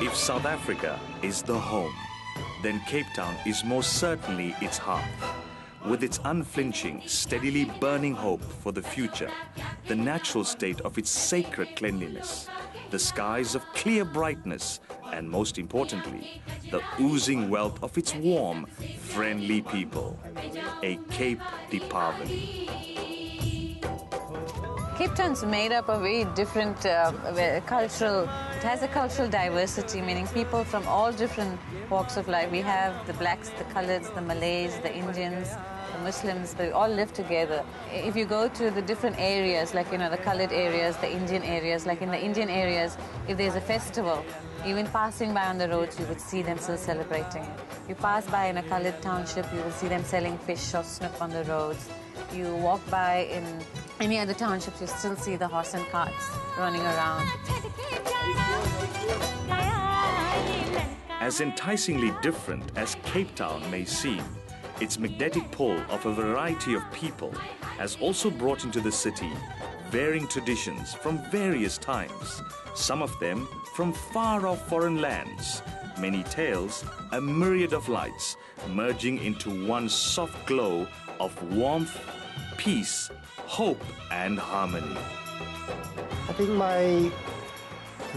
If South Africa is the home, then Cape Town is most certainly its hearth. With its unflinching, steadily burning hope for the future, the natural state of its sacred cleanliness, the skies of clear brightness, and most importantly, the oozing wealth of its warm, friendly people. A Cape Diwali. Cape Town's made up of very different cultural, it has a cultural diversity, meaning people from all different walks of life. We have the blacks, the coloreds, the Malays, the Indians, the Muslims, but we all live together. If you go to the different areas, like, the colored areas, the Indian areas, like in the Indian areas, if there's a festival, even passing by on the roads, you would see them still celebrating. You pass by in a colored township, you will see them selling fish or snook on the roads. You walk by in any other townships, you still see the horse and carts running around. As enticingly different as Cape Town may seem, its magnetic pull of a variety of people has also brought into the city varying traditions from various times, some of them from far-off foreign lands, many tales, a myriad of lights, merging into one soft glow of warmth, peace, hope, and harmony. I think my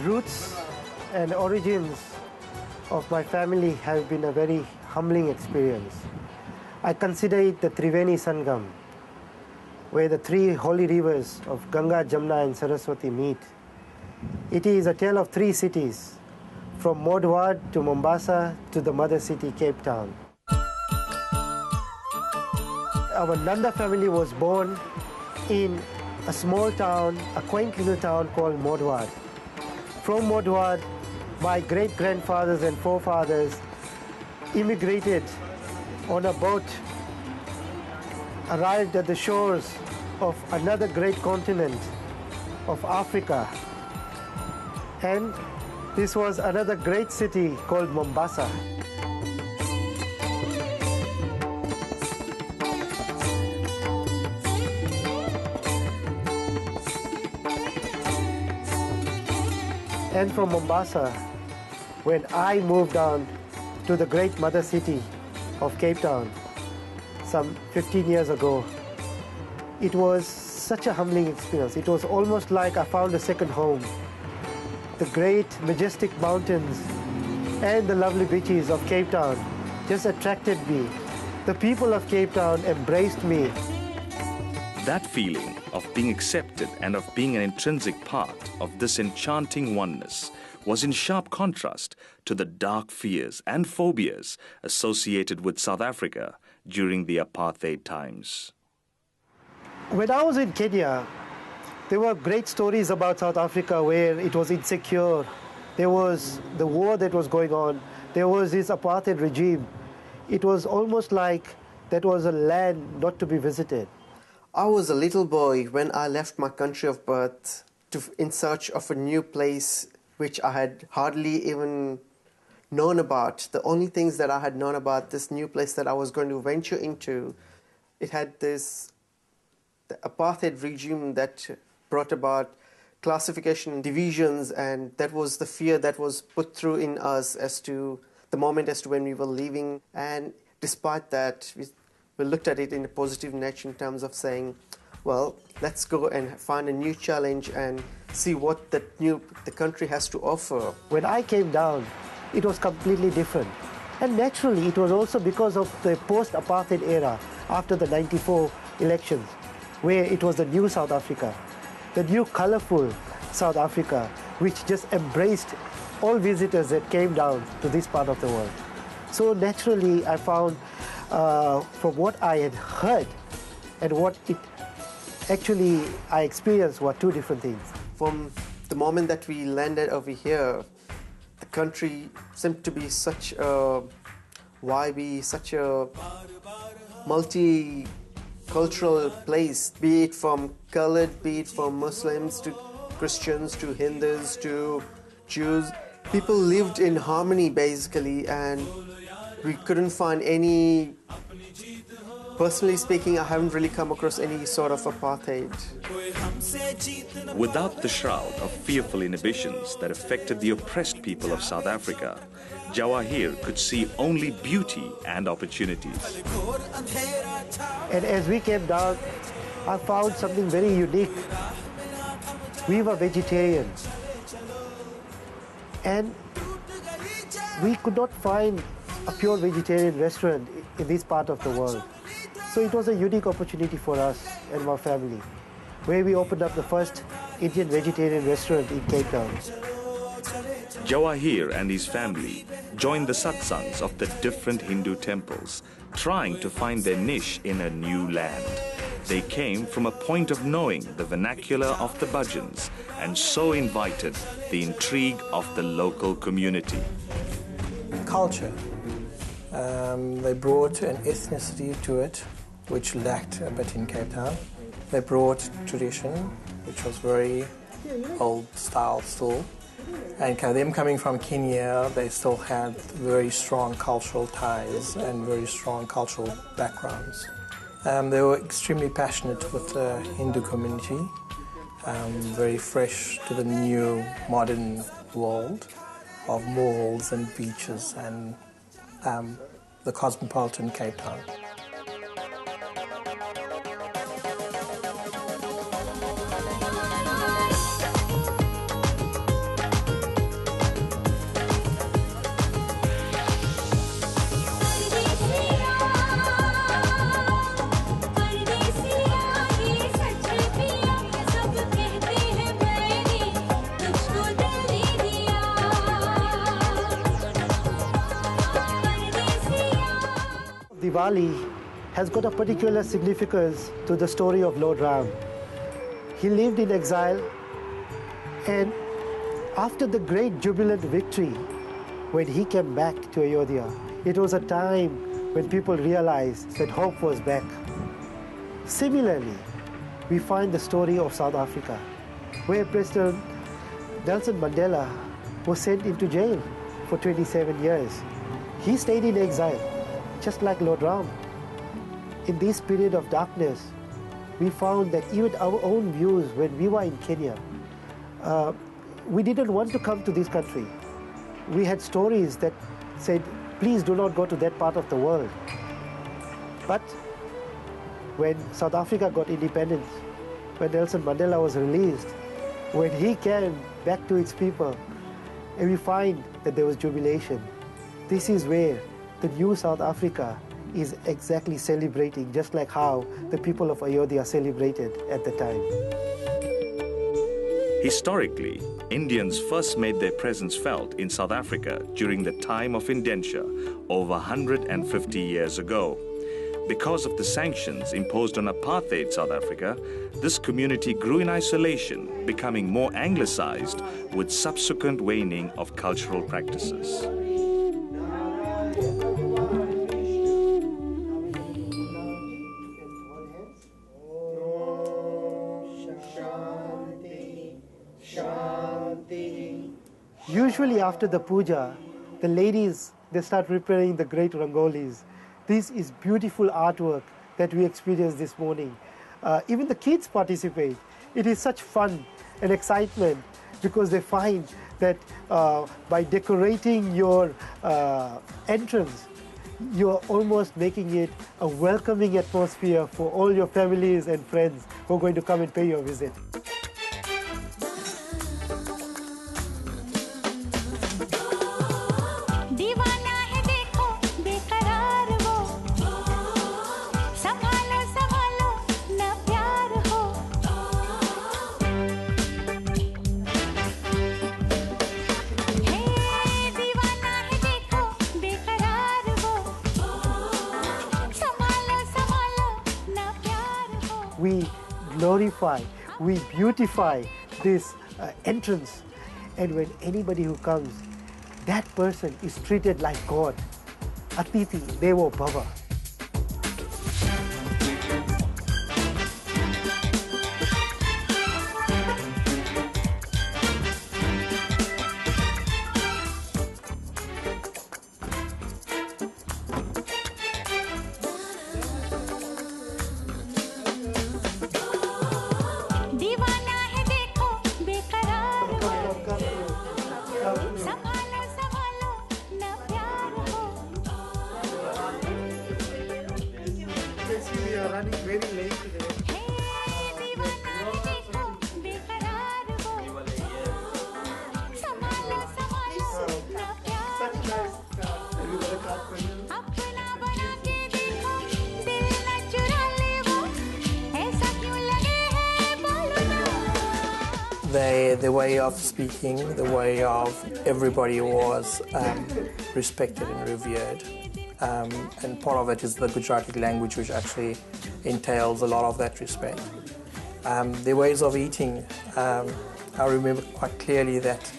roots and origins of my family have been a very humbling experience. I consider it the Triveni Sangam, where the three holy rivers of Ganga, Jamna, and Saraswati meet. It is a tale of three cities, from Modwad to Mombasa to the mother city, Cape Town. Our Nandha family was born in a small town, a quaint little town called Modwad. From Modwad, my great-grandfathers and forefathers immigrated on a boat, arrived at the shores of another great continent of Africa. And this was another great city called Mombasa. And from Mombasa, when I moved down to the great mother city of Cape Town some 15 years ago, it was such a humbling experience. It was almost like I found a second home. The great majestic mountains and the lovely beaches of Cape Town just attracted me. The people of Cape Town embraced me. That feeling of being accepted and of being an intrinsic part of this enchanting oneness was in sharp contrast to the dark fears and phobias associated with South Africa during the apartheid times. When I was in Kenya, there were great stories about South Africa where it was insecure. There was the war that was going on. There was this apartheid regime. It was almost like that was a land not to be visited. I was a little boy when I left my country of birth in search of a new place which I had hardly even known about. The only things that I had known about this new place that I was going to venture into, it had the apartheid regime that brought about classification and divisions, and that was the fear that was put through in us as to the moment as to when we were leaving. And despite that, we looked at it in a positive nature in terms of saying, well, let's go and find a new challenge and see what the country has to offer. When I came down, it was completely different. And naturally, it was also because of the post-apartheid era after the '94 elections, where it was the new South Africa, the new colorful South Africa, which just embraced all visitors that came down to this part of the world. So naturally, I found from what I had heard and what it actually I experienced were two different things. From the moment that we landed over here, the country seemed to be such a vibey, such a multicultural place, be it from colored, be it from Muslims to Christians to Hindus to Jews. People lived in harmony basically, and we couldn't find any Personally speaking, I haven't really come across any sort of apartheid. Without the shroud of fearful inhibitions that affected the oppressed people of South Africa, Jawahir could see only beauty and opportunities. And as we came down, I found something very unique. We were vegetarians. And we could not find a pure vegetarian restaurant in this part of the world. So it was a unique opportunity for us and my family, where we opened up the first Indian vegetarian restaurant in Cape Town. Jawahir and his family joined the satsangs of the different Hindu temples, trying to find their niche in a new land. They came from a point of knowing the vernacular of the bhajans and so invited the intrigue of the local community. Culture. They brought an ethnicity to it, which lacked a bit in Cape Town. They brought tradition, which was very old style still. And them coming from Kenya, they still had very strong cultural ties and very strong cultural backgrounds. They were extremely passionate with the Hindu community, very fresh to the new modern world of malls and beaches and the cosmopolitan Cape Town. Diwali has got a particular significance to the story of Lord Ram. He lived in exile, and after the great jubilant victory, when he came back to Ayodhya, it was a time when people realized that hope was back. Similarly, we find the story of South Africa, where President Nelson Mandela was sent into jail for 27 years. He stayed in exile, just like Lord Ram. In this period of darkness, we found that even our own views when we were in Kenya, we didn't want to come to this country. We had stories that said, please do not go to that part of the world. But when South Africa got independence, when Nelson Mandela was released, when he came back to its people, and we find that there was jubilation. This is where the new South Africa is exactly celebrating, just like how the people of Ayodhya celebrated at the time. Historically, Indians first made their presence felt in South Africa during the time of indenture over 150 years ago. Because of the sanctions imposed on apartheid South Africa, this community grew in isolation, becoming more anglicized with subsequent waning of cultural practices. Usually after the puja, the ladies, they start preparing the great rangolis. This is beautiful artwork that we experienced this morning. Even the kids participate. It is such fun and excitement because they find that by decorating your entrance, you're almost making it a welcoming atmosphere for all your families and friends who are going to come and pay you a visit. We glorify, we beautify this entrance. And when anybody who comes, that person is treated like God. Atithi Devo Bhava. the way of speaking, the way of everybody was respected and revered. And part of it is the Gujarati language, which actually entails a lot of that respect. Their ways of eating, I remember quite clearly that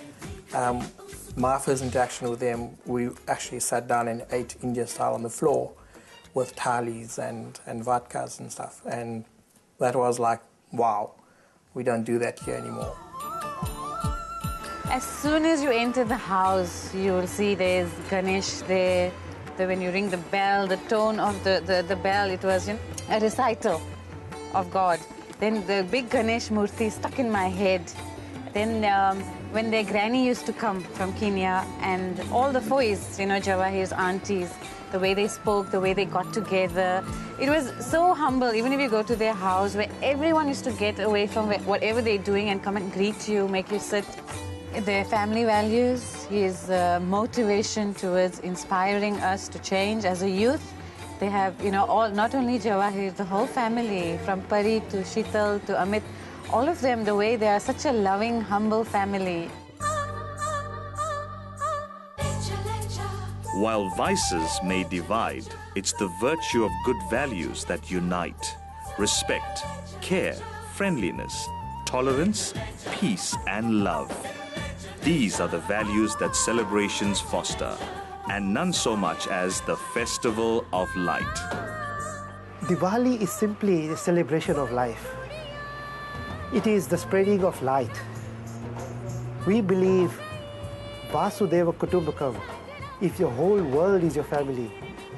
my first interaction with them, we actually sat down and ate India style on the floor with thalis and vodkas and stuff. And that was like, wow, we don't do that here anymore. As soon as you enter the house, you will see there's Ganesh there. When you ring the bell, the tone of the bell, it was a recital of God. Then the big Ganesh Murti stuck in my head. Then when their granny used to come from Kenya, and all the foys, Jawahir's aunties, the way they spoke, the way they got together. It was so humble, even if you go to their house, where everyone used to get away from whatever they're doing and come and greet you, make you sit. Their family values, his motivation towards inspiring us to change as a youth. They have, not only Jawahir, the whole family, from Pari to Sheetal to Amit, all of them, the way they are such a loving, humble family. While vices may divide, it's the virtue of good values that unite. Respect, care, friendliness, tolerance, peace and love. These are the values that celebrations foster, and none so much as the festival of light. Diwali is simply a celebration of life. It is the spreading of light. We believe Vasudeva Kutumbakam. If your whole world is your family,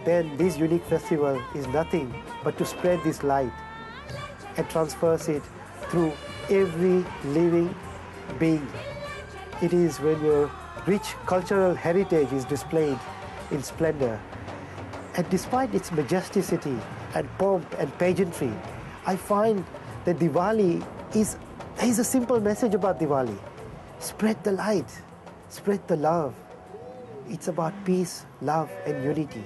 then this unique festival is nothing but to spread this light and transverse it through every living being. It is when your rich cultural heritage is displayed in splendor. And despite its majesticity and pomp and pageantry, I find that Diwali is a simple message about Diwali. Spread the light, spread the love. It's about peace, love and unity.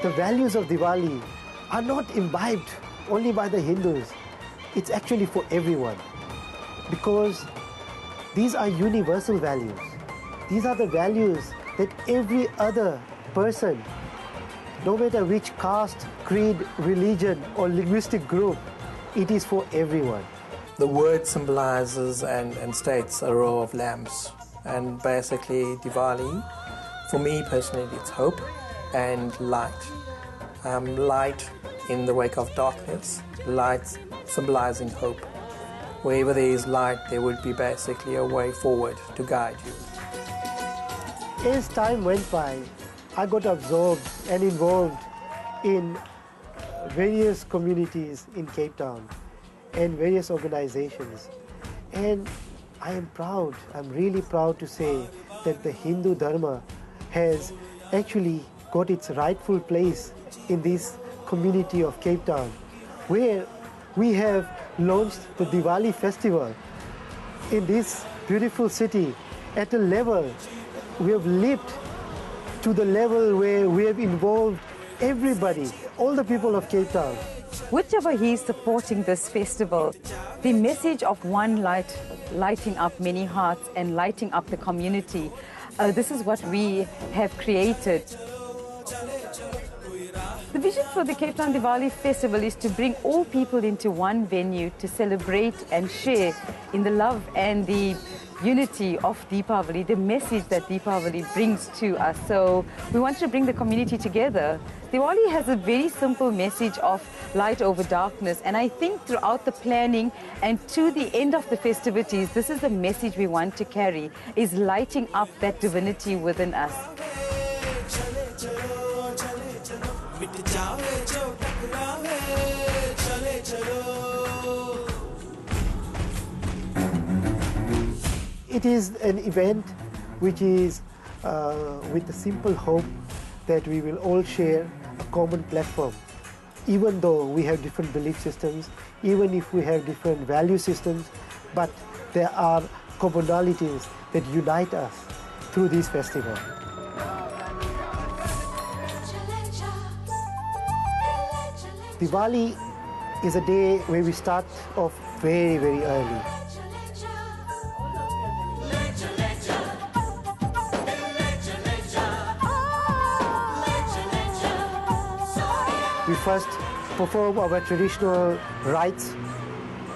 The values of Diwali are not imbibed only by the Hindus. It's actually for everyone, because these are universal values. These are the values that every other person, no matter which caste, creed, religion or linguistic group, it is for everyone. The word symbolizes and states a row of lamps, and basically Diwali, for me personally, it's hope and light. Light in the wake of darkness, light symbolizing hope. Wherever there is light, there would be basically a way forward to guide you. As time went by, I got absorbed and involved in various communities in Cape Town and various organizations. And I'm really proud to say that the Hindu Dharma has actually got its rightful place in this community of Cape Town, where we have launched the Diwali festival in this beautiful city at a level. We have leaped to the level where we have involved everybody, all the people of Cape Town. With Jawahir supporting this festival, the message of one light, lighting up many hearts and lighting up the community, this is what we have created. The vision for the Cape Town Diwali Festival is to bring all people into one venue to celebrate and share in the love and the unity of Deepavali, the message that Deepavali brings to us. So we want to bring the community together. Diwali has a very simple message of light over darkness, and I think throughout the planning and to the end of the festivities, this is the message we want to carry, is lighting up that divinity within us. It is an event which is with the simple hope that we will all share a common platform. Even though we have different belief systems, even if we have different value systems, but there are commonalities that unite us through this festival. Diwali is a day where we start off very, very early. We first perform our traditional rites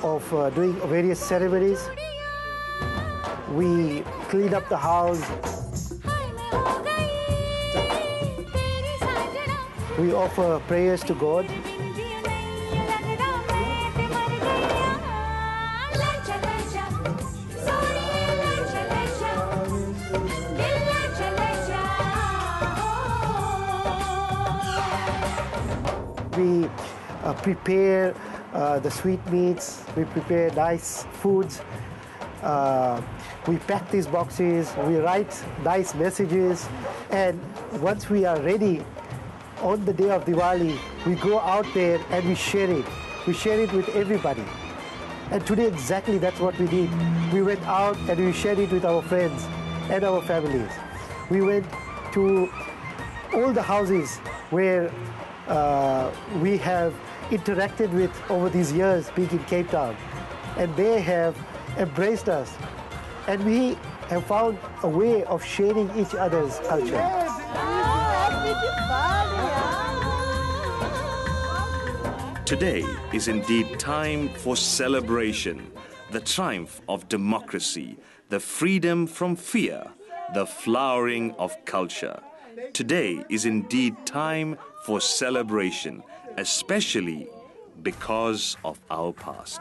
of doing various ceremonies. We clean up the house. We offer prayers to God. We prepare the sweetmeats, we prepare nice foods, we pack these boxes, we write nice messages, and once we are ready, on the day of Diwali, we go out there and we share it. We share it with everybody. And today exactly that's what we did. We went out and we shared it with our friends and our families. We went to all the houses where we have interacted with over these years being in Cape Town, and they have embraced us, and we have found a way of sharing each other's culture. Today is indeed time for celebration, the triumph of democracy, the freedom from fear, the flowering of culture. Today is indeed time for celebration, especially because of our past.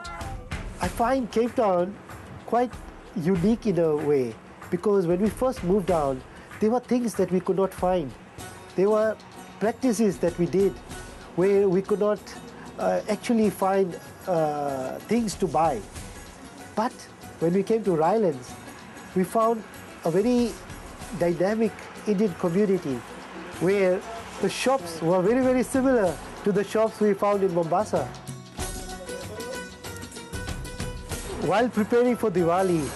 I find Cape Town quite unique in a way, because when we first moved down, there were things that we could not find. There were practices that we did where we could not actually find things to buy. But when we came to Rylands, we found a very dynamic Indian community where the shops were very, very similar to the shops we found in Mombasa. While preparing for Diwali,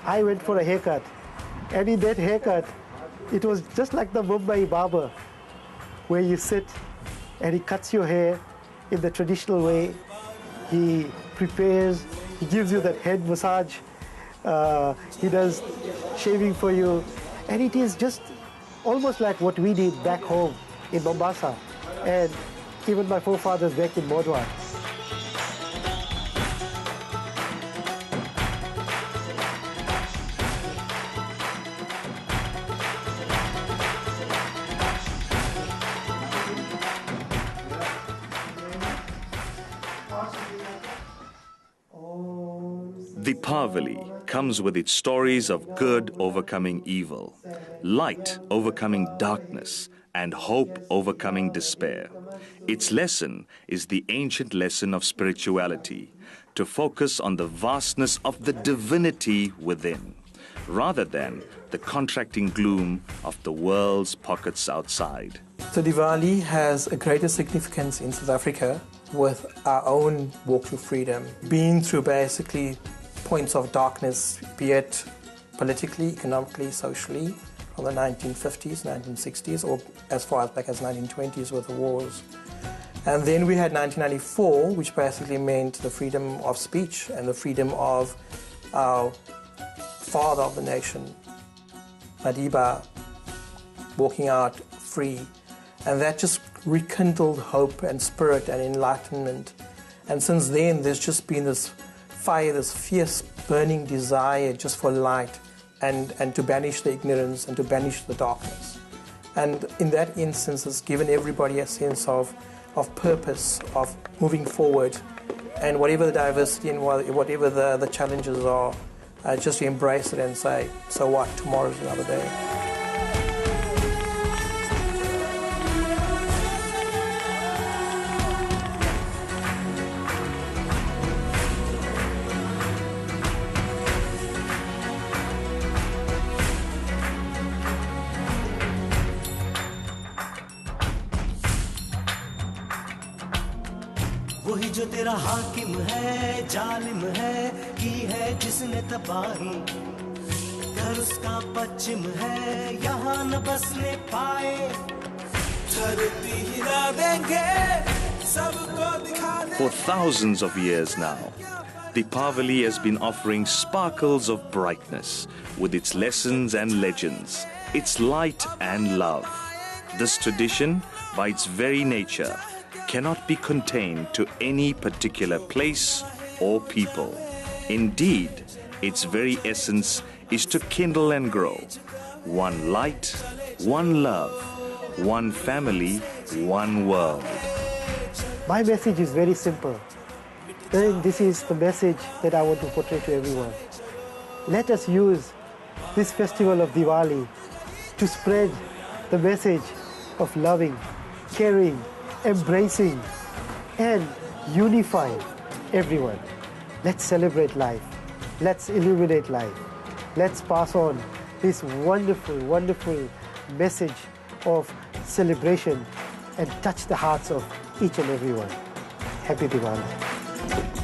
I went for a haircut. And in that haircut, it was just like the Mumbai barber, where you sit and he cuts your hair in the traditional way. He prepares, he gives you that head massage, he does shaving for you, and it is just almost like what we did back home in Mombasa, and even my forefathers back in Modwa. Deepavali comes with its stories of good overcoming evil, light overcoming darkness, and hope overcoming despair. Its lesson is the ancient lesson of spirituality, to focus on the vastness of the divinity within, rather than the contracting gloom of the world's pockets outside. So Diwali has a greater significance in South Africa with our own walk to freedom, being through basically points of darkness, be it politically, economically, socially, from the 1950s, 1960s, or as far back as 1920s with the wars. And then we had 1994, which basically meant the freedom of speech and the freedom of our father of the nation, Madiba, walking out free. And that just rekindled hope and spirit and enlightenment. And since then, there's just been this fire, this fierce burning desire just for light and to banish the ignorance and to banish the darkness. And in that instance, it's given everybody a sense of purpose, of moving forward, and whatever the diversity and whatever the challenges are, just to embrace it and say, so what, tomorrow's another day. वही जो तेरा हाकिम है, जालिम है, की है जिसने तबाही, घर उसका पश्चिम है, यहाँ न बसने पाए, धरती हिला देंगे, सबको दिखा देंगे। For thousands of years now, Deepavali has been offering sparkles of brightness with its lessons and legends, its light and love. This tradition, by its very nature, cannot be contained to any particular place or people. Indeed, its very essence is to kindle and grow. One light, one love, one family, one world. My message is very simple. And this is the message that I want to portray to everyone. Let us use this festival of Diwali to spread the message of loving, caring, embracing, and unifying everyone. Let's celebrate life. Let's illuminate life. Let's pass on this wonderful, wonderful message of celebration and touch the hearts of each and everyone. Happy Diwali.